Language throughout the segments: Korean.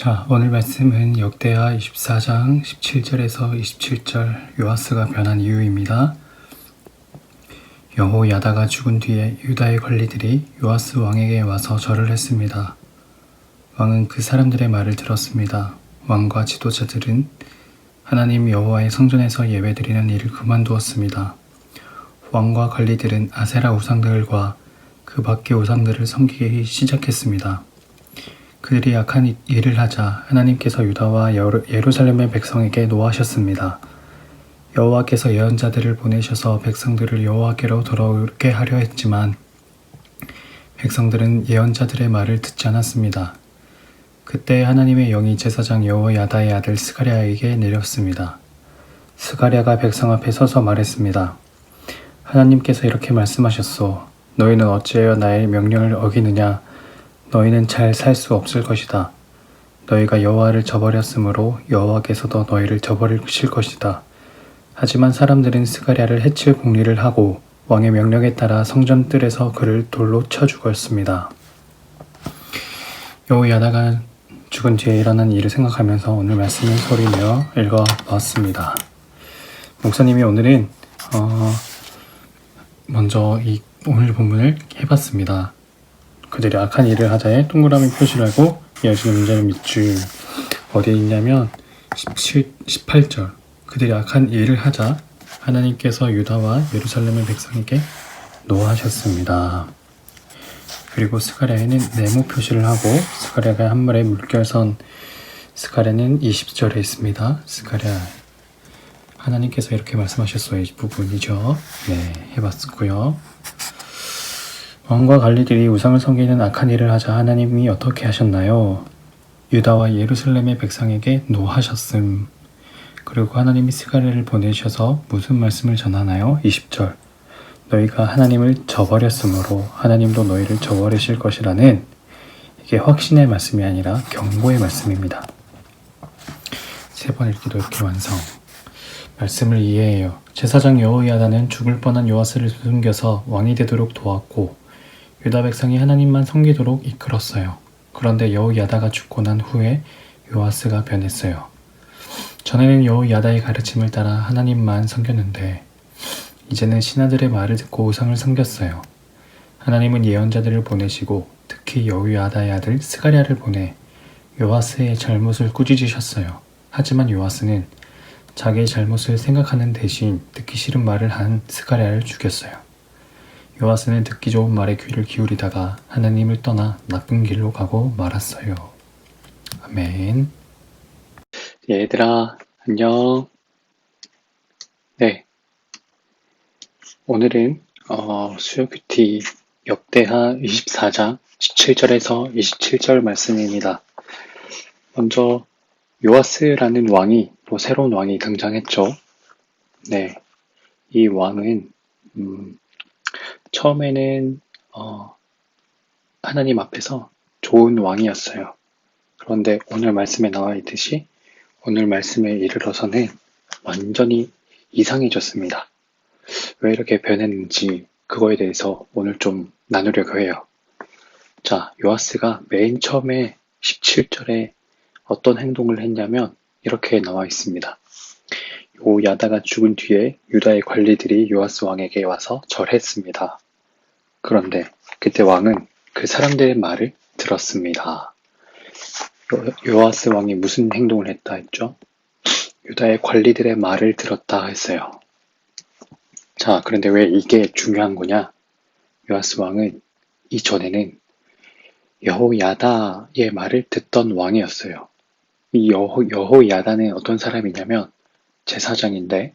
자, 오늘 말씀은 역대하 24장 17절에서 27절 요아스가 변한 이유입니다. 여호야다가 죽은 뒤에 유다의 관리들이 요아스 왕에게 와서 절을 했습니다. 왕은 그 사람들의 말을 들었습니다. 왕과 지도자들은 하나님 여호와의 성전에서 예배드리는 일을 그만두었습니다. 왕과 관리들은 아세라 우상들과 그 밖의 우상들을 섬기기 시작했습니다. 그들이 악한 일을 하자 하나님께서 유다와 예루살렘의 백성에게 노하셨습니다. 여호와께서 예언자들을 보내셔서 백성들을 여호와께로 돌아오게 하려 했지만 백성들은 예언자들의 말을 듣지 않았습니다. 그때 하나님의 영이 제사장 여호야다의 아들 스가랴에게 내렸습니다. 스가랴가 백성 앞에 서서 말했습니다. 하나님께서 이렇게 말씀하셨소. 너희는 어찌하여 나의 명령을 어기느냐. 너희는 잘 살 수 없을 것이다. 너희가 여호와를 저버렸으므로 여호와께서도 너희를 저버리실 것이다. 하지만 사람들은 스가랴를 해칠 공리를 하고 왕의 명령에 따라 성전 뜰에서 그를 돌로 쳐 죽었습니다. 여호야다가 죽은 뒤에 일어난 일을 생각하면서 오늘 말씀을 소리내어 읽어보았습니다. 목사님이 오늘은 먼저 이 오늘 본문을 해봤습니다. 그들이 악한 일을 하자에 동그라미 표시를 하고 이어지는 문제는 밑줄 어디에 있냐면 18절 그들이 악한 일을 하자 하나님께서 유다와 예루살렘의 백성에게 노하셨습니다. 그리고 스가랴에는 네모 표시를 하고 스가랴가 한물의 물결선 스가랴는 20절에 있습니다. 스가랴 하나님께서 이렇게 말씀하셨어요. 이 부분이죠. 네, 해봤고요. 왕과 관리들이 우상을 섬기는 악한 일을 하자 하나님이 어떻게 하셨나요? 유다와 예루살렘의 백성에게 노하셨음. 그리고 하나님이 스가랴를 보내셔서 무슨 말씀을 전하나요? 20절 너희가 하나님을 저버렸으므로 하나님도 너희를 저버리실 것이라는 이게 확신의 말씀이 아니라 경고의 말씀입니다. 3번 읽기도 이렇게 완성. 말씀을 이해해요. 제사장 여호야다는 죽을 뻔한 요아스를 숨겨서 왕이 되도록 도왔고 유다 백성이 하나님만 섬기도록 이끌었어요. 그런데 여호야다가 죽고 난 후에 요아스가 변했어요. 전에는 여호야다의 가르침을 따라 하나님만 섬겼는데 이제는 신하들의 말을 듣고 우상을 섬겼어요. 하나님은 예언자들을 보내시고 특히 여호야다의 아들 스가랴를 보내 요아스의 잘못을 꾸짖으셨어요. 하지만 요아스는 자기의 잘못을 생각하는 대신 듣기 싫은 말을 한 스가랴를 죽였어요. 요아스는 듣기 좋은 말에 귀를 기울이다가 하나님을 떠나 나쁜 길로 가고 말았어요. 아멘. 얘들아, 안녕. 네. 오늘은 수요 큐티 역대하 24장 17절에서 27절 말씀입니다. 먼저 요아스라는 왕이 또 새로운 왕이 등장했죠. 네. 이 왕은 처음에는 하나님 앞에서 좋은 왕이었어요. 그런데 오늘 말씀에 나와 있듯이 오늘 말씀에 이르러서는 완전히 이상해졌습니다. 왜 이렇게 변했는지 그거에 대해서 오늘 좀 나누려고 해요. 자, 요아스가 맨 처음에 17절에 어떤 행동을 했냐면 이렇게 나와 있습니다. 여호야다가 죽은 뒤에 유다의 관리들이 요아스 왕에게 와서 절했습니다. 그런데 그때 왕은 그 사람들의 말을 들었습니다. 요아스 왕이 무슨 행동을 했다 했죠? 유다의 관리들의 말을 들었다 했어요. 자, 그런데 왜 이게 중요한 거냐? 요아스 왕은 이전에는 여호야다의 말을 듣던 왕이었어요. 이 여호야다는 어떤 사람이냐면 제사장인데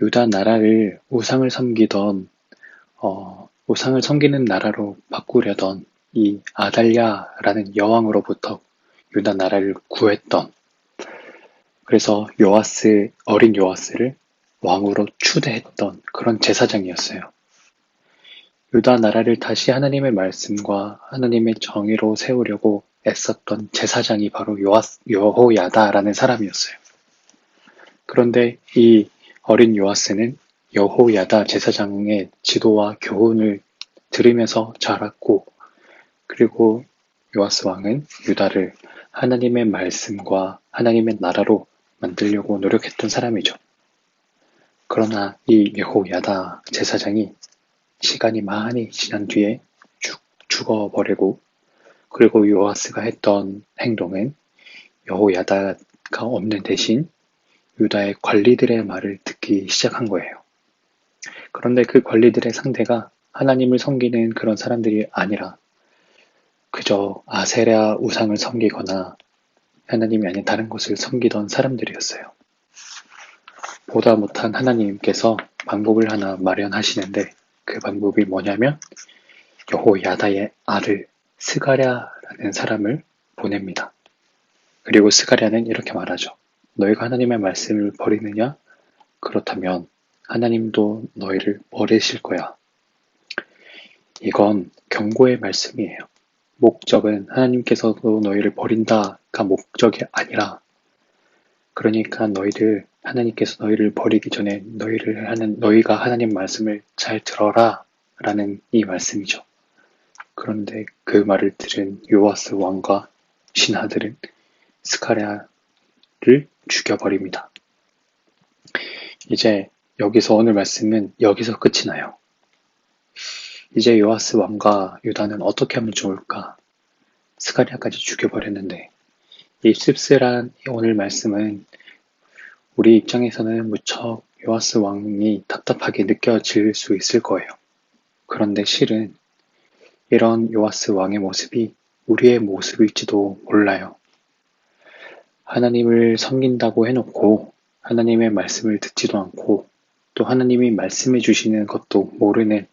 유다 나라를 우상을 섬기는 나라로 바꾸려던 이 아달랴라는 여왕으로부터 유다 나라를 구했던, 그래서 어린 요아스를 왕으로 추대했던 그런 제사장이었어요. 유다 나라를 다시 하나님의 말씀과 하나님의 정의로 세우려고 애썼던 제사장이 바로 여호야다라는 사람이었어요. 그런데 이 어린 요아스는 여호야다 제사장의 지도와 교훈을 들으면서 자랐고, 그리고 요아스 왕은 유다를 하나님의 말씀과 하나님의 나라로 만들려고 노력했던 사람이죠. 그러나 이 여호야다 제사장이 시간이 많이 지난 뒤에 죽어버리고, 그리고 요아스가 했던 행동은 여호야다가 없는 대신 유다의 관리들의 말을 듣기 시작한 거예요. 그런데 그 관리들의 상대가 하나님을 섬기는 그런 사람들이 아니라 그저 아세라 우상을 섬기거나 하나님이 아닌 다른 것을 섬기던 사람들이었어요. 보다 못한 하나님께서 방법을 하나 마련하시는데, 그 방법이 뭐냐면 여호야다의 아들 스가랴라는 사람을 보냅니다. 그리고 스가랴는 이렇게 말하죠. 너희가 하나님의 말씀을 버리느냐? 그렇다면 하나님도 너희를 버리실 거야. 이건 경고의 말씀이에요. 목적은 하나님께서도 너희를 버린다가 목적이 아니라, 그러니까 하나님께서 너희를 버리기 전에 너희가 하나님 말씀을 잘 들어라 라는 이 말씀이죠. 그런데 그 말을 들은 요아스 왕과 신하들은 스가랴를 죽여버립니다. 이제 여기서 오늘 말씀은 여기서 끝이 나요. 이제 요아스 왕과 유다는 어떻게 하면 좋을까? 스가랴까지 죽여버렸는데, 이 씁쓸한 오늘 말씀은 우리 입장에서는 무척 요아스 왕이 답답하게 느껴질 수 있을 거예요. 그런데 실은 이런 요아스 왕의 모습이 우리의 모습일지도 몰라요. 하나님을 섬긴다고 해놓고 하나님의 말씀을 듣지도 않고, 또 하나님이 말씀해 주시는 것도 모르는,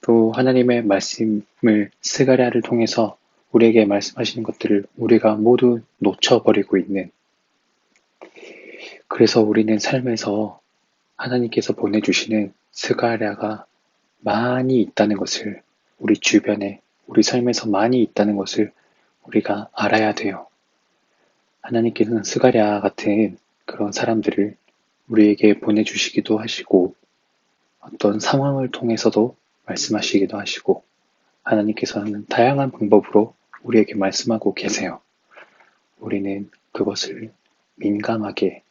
또 하나님의 말씀을 스가랴를 통해서 우리에게 말씀하시는 것들을 우리가 모두 놓쳐버리고 있는, 그래서 우리는 삶에서 하나님께서 보내주시는 스가랴가 많이 있다는 것을, 우리 주변에 우리 삶에서 많이 있다는 것을 우리가 알아야 돼요. 하나님께서는 스가랴 같은 그런 사람들을 우리에게 보내주시기도 하시고, 어떤 상황을 통해서도 말씀하시기도 하시고, 하나님께서는 다양한 방법으로 우리에게 말씀하고 계세요. 우리는 그것을 민감하게,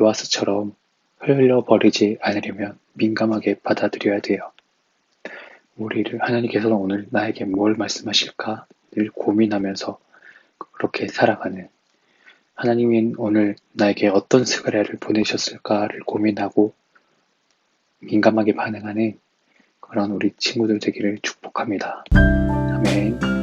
요아스처럼 흘려버리지 않으려면 민감하게 받아들여야 돼요. 하나님께서는 오늘 나에게 뭘 말씀하실까 늘 고민하면서 그렇게 살아가는, 하나님은 오늘 나에게 어떤 스가랴를 보내셨을까를 고민하고 민감하게 반응하는 그런 우리 친구들 되기를 축복합니다. 아멘.